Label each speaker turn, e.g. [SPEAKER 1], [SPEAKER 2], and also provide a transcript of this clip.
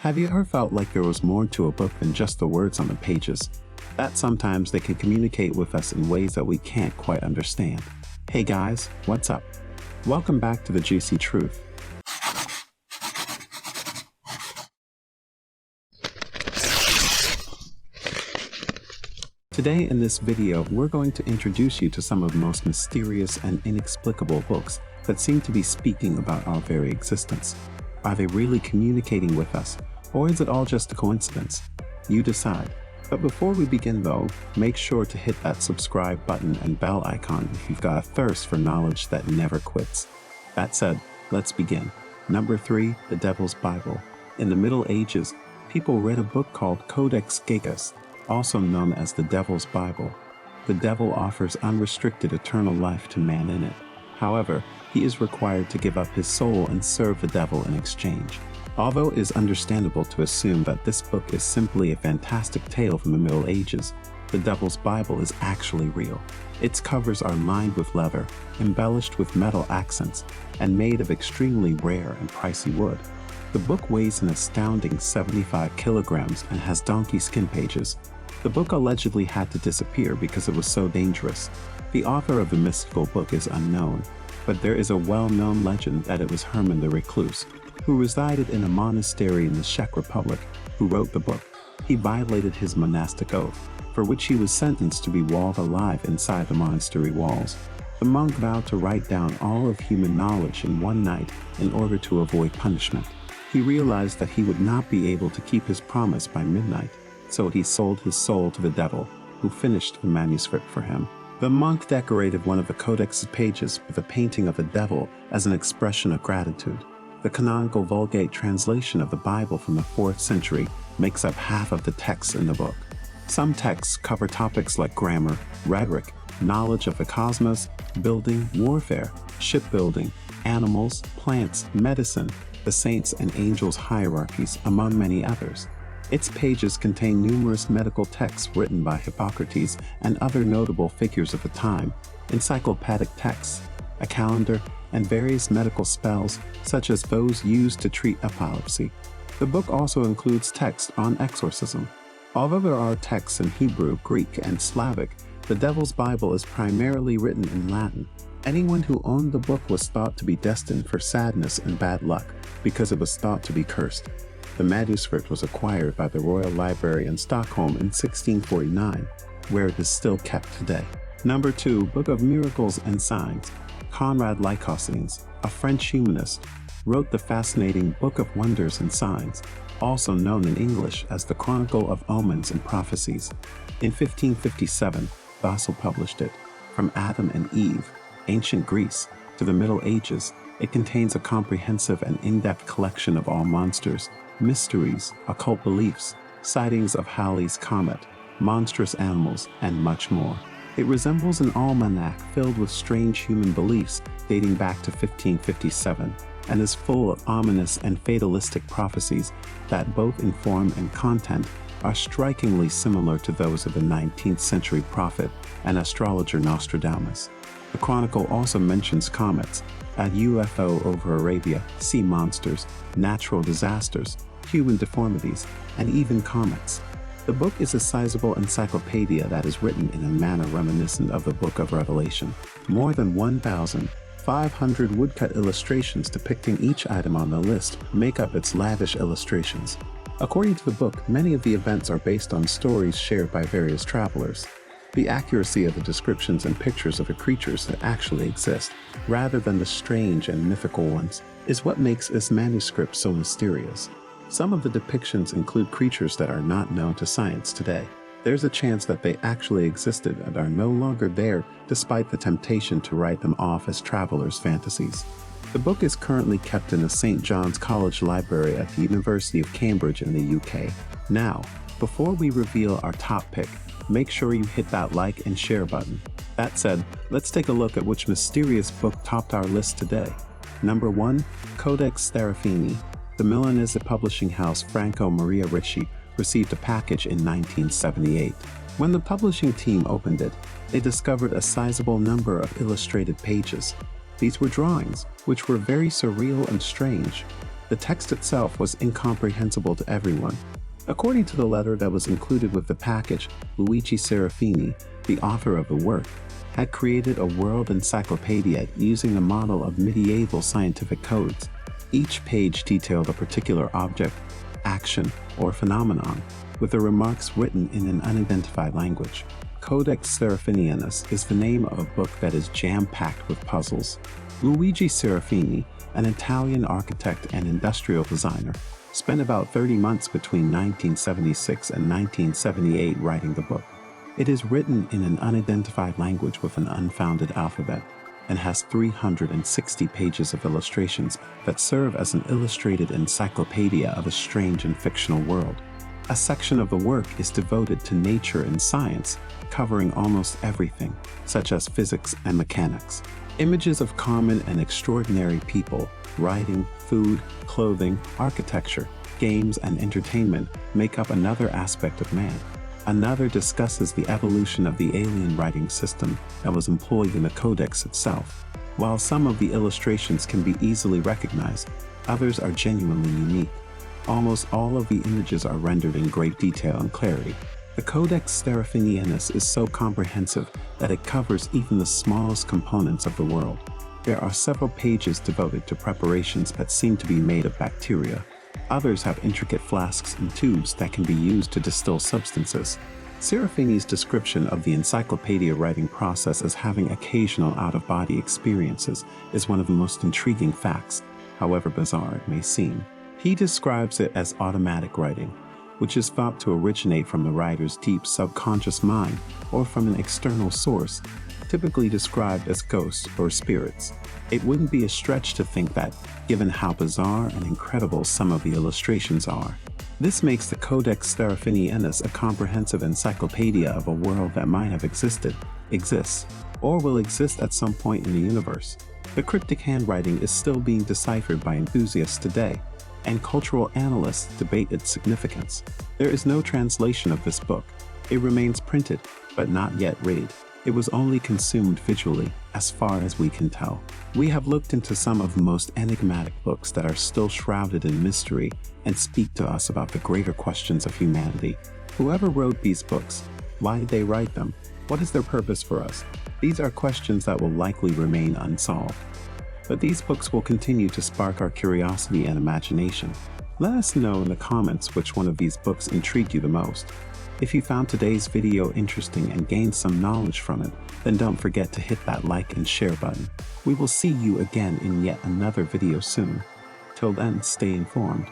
[SPEAKER 1] Have you ever felt like there was more to a book than just the words on the pages? That sometimes they can communicate with us in ways that we can't quite understand. Hey guys, what's up? Welcome back to The Juicy Truth. Today in this video, we're going to introduce you to some of the most mysterious and inexplicable books that seem to be speaking about our very existence. Are they really communicating with us, or is it all just a coincidence? You decide. But before we begin though, make sure to hit that subscribe button and bell icon if you've got a thirst for knowledge that never quits. That said, let's begin. Number 3, the Devil's Bible. In the Middle Ages, people read a book called Codex Gigas, also known as the Devil's Bible. The devil offers unrestricted eternal life to man in it. However, he is required to give up his soul and serve the devil in exchange. Although it is understandable to assume that this book is simply a fantastic tale from the Middle Ages, the Devil's Bible is actually real. Its covers are lined with leather, embellished with metal accents, and made of extremely rare and pricey wood. The book weighs an astounding 75 kilograms and has donkey skin pages. The book allegedly had to disappear because it was so dangerous. The author of the mystical book is unknown, but there is a well-known legend that it was Herman the Recluse, who resided in a monastery in the Czech Republic, who wrote the book. He violated his monastic oath, for which he was sentenced to be walled alive inside the monastery walls. The monk vowed to write down all of human knowledge in one night in order to avoid punishment. He realized that he would not be able to keep his promise by midnight, so he sold his soul to the devil, who finished the manuscript for him. The monk decorated one of the codex's pages with a painting of the devil as an expression of gratitude. The canonical Vulgate translation of the Bible from the 4th century makes up half of the texts in the book. Some texts cover topics like grammar, rhetoric, knowledge of the cosmos, building, warfare, shipbuilding, animals, plants, medicine, the saints and angels' hierarchies, among many others. Its pages contain numerous medical texts written by Hippocrates and other notable figures of the time, encyclopedic texts, a calendar, and various medical spells, such as those used to treat epilepsy. The book also includes text on exorcism. Although there are texts in Hebrew, Greek, and Slavic, the Devil's Bible is primarily written in Latin. Anyone who owned the book was thought to be destined for sadness and bad luck, because it was thought to be cursed. The manuscript was acquired by the Royal Library in Stockholm in 1649, where it is still kept today. Number 2, Book of Miracles and Signs. Conrad Lycosines, a French humanist, wrote the fascinating Book of Wonders and Signs, also known in English as the Chronicle of Omens and Prophecies. In 1557, Basel published it. From Adam and Eve, ancient Greece, to the Middle Ages, it contains a comprehensive and in-depth collection of all monsters, mysteries, occult beliefs, sightings of Halley's Comet, monstrous animals, and much more. It resembles an almanac filled with strange human beliefs dating back to 1557, and is full of ominous and fatalistic prophecies that both in form and content are strikingly similar to those of the 19th century prophet and astrologer Nostradamus. The chronicle also mentions comets, a UFO over Arabia, sea monsters, natural disasters, human deformities, and even comets. The book is a sizable encyclopedia that is written in a manner reminiscent of the Book of Revelation. More than 1,500 woodcut illustrations depicting each item on the list make up its lavish illustrations. According to the book, many of the events are based on stories shared by various travelers. The accuracy of the descriptions and pictures of the creatures that actually exist, rather than the strange and mythical ones, is what makes this manuscript so mysterious. Some of the depictions include creatures that are not known to science today. There's a chance that they actually existed and are no longer there, despite the temptation to write them off as travelers' fantasies. The book is currently kept in the St. John's College Library at the University of Cambridge in the UK. Now, before we reveal our top pick, make sure you hit that like and share button. That said, let's take a look at which mysterious book topped our list today. Number 1, Codex Serafini. The Milanese publishing house Franco Maria Ricci received a package in 1978. When the publishing team opened it, they discovered a sizable number of illustrated pages. These were drawings, which were very surreal and strange. The text itself was incomprehensible to everyone. According to the letter that was included with the package, Luigi Serafini, the author of the work, had created a world encyclopedia using a model of medieval scientific codes. Each page detailed a particular object, action, or phenomenon, with the remarks written in an unidentified language. Codex Serafinianus is the name of a book that is jam-packed with puzzles. Luigi Serafini, an Italian architect and industrial designer, spent about 30 months between 1976 and 1978 writing the book. It is written in an unidentified language with an unfounded alphabet and has 360 pages of illustrations that serve as an illustrated encyclopedia of a strange and fictional world. A section of the work is devoted to nature and science, covering almost everything, such as physics and mechanics. Images of common and extraordinary people, writing, food, clothing, architecture, games, and entertainment make up another aspect of man. Another discusses the evolution of the alien writing system that was employed in the codex itself. While some of the illustrations can be easily recognized, others are genuinely unique. Almost all of the images are rendered in great detail and clarity. The Codex Serafinianus is so comprehensive that it covers even the smallest components of the world. There are several pages devoted to preparations that seem to be made of bacteria. Others have intricate flasks and tubes that can be used to distill substances. Serafini's description of the encyclopedia writing process as having occasional out-of-body experiences is one of the most intriguing facts, however bizarre it may seem. He describes it as automatic writing, which is thought to originate from the writer's deep subconscious mind or from an external source, typically described as ghosts or spirits. It wouldn't be a stretch to think that, given how bizarre and incredible some of the illustrations are. This makes the Codex Serafinianus a comprehensive encyclopedia of a world that might have existed, exists, or will exist at some point in the universe. The cryptic handwriting is still being deciphered by enthusiasts today, and cultural analysts debate its significance. There is no translation of this book. It remains printed, but not yet read. It was only consumed visually, as far as we can tell. We have looked into some of the most enigmatic books that are still shrouded in mystery and speak to us about the greater questions of humanity. Whoever wrote these books, why did they write them? What is their purpose for us? These are questions that will likely remain unsolved. But these books will continue to spark our curiosity and imagination. Let us know in the comments which one of these books intrigued you the most. If you found today's video interesting and gained some knowledge from it, then don't forget to hit that like and share button. We will see you again in yet another video soon. Till then, stay informed.